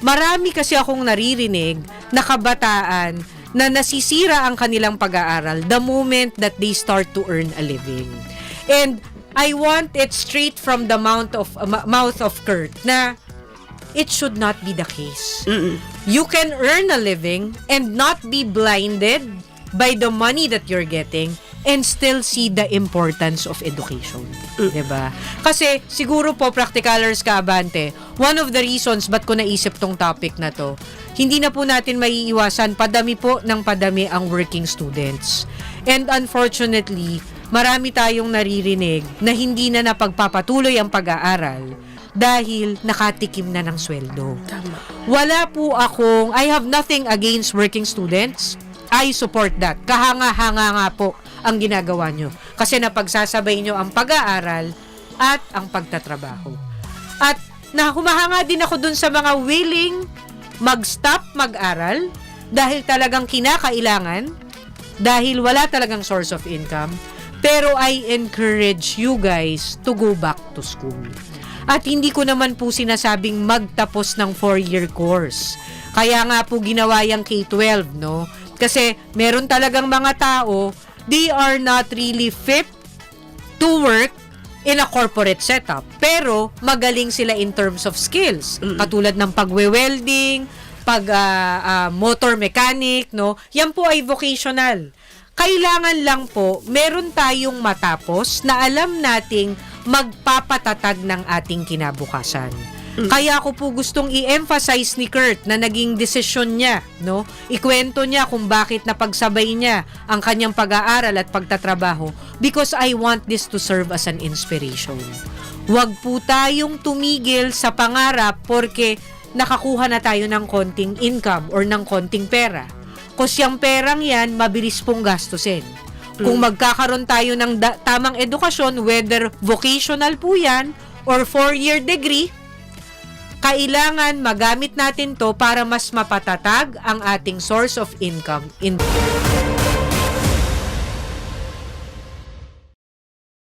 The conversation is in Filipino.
marami kasi akong naririnig na kabataan na nasisira ang kanilang pag-aaral the moment that they start to earn a living. And I want it straight from the mouth of Kurt na it should not be the case. You can earn a living and not be blinded by the money that you're getting and still see the importance of education. Diba? Kasi siguro po, practicalers ka, Abante, one of the reasons ba't ko naisip tong topic na to, hindi na po natin maiiwasan, padami po ng padami ang working students. And unfortunately, marami tayong naririnig na hindi na napagpapatuloy ang pag-aaral dahil nakatikim na ng sweldo. Tama. Wala po akong, I have nothing against working students. I support that. Kahanga-hanga nga po ang ginagawa nyo. Kasi napagsasabay nyo ang pag-aaral at ang pagtatrabaho. At humahanga din ako dun sa mga willing mag-stop mag-aral dahil talagang kinakailangan, dahil wala talagang source of income. Pero I encourage you guys to go back to school. At hindi ko naman po sinasabing magtapos ng 4-year course. Kaya nga po ginawa yung K-12, no? Kasi meron talagang mga tao, they are not really fit to work in a corporate setup. Pero magaling sila in terms of skills. Katulad ng pagwe-welding, motor mechanic, no? Yan po ay vocational. Kailangan lang po, meron tayong matapos na alam nating magpapatatag ng ating kinabukasan. Kaya ako po gustong i-emphasize ni Kurt na naging desisyon niya, no? Ikwento niya kung bakit napagsabay niya ang kanyang pag-aaral at pagtatrabaho because I want this to serve as an inspiration. Huwag po tayong tumigil sa pangarap porque nakakuha na tayo ng konting income or ng konting pera. Kasi yung perang yan, mabilis pong gastusin. Kung magkakaroon tayo ng tamang edukasyon, whether vocational po yan or 4-year degree, kailangan magamit natin to para mas mapatatag ang ating source of income in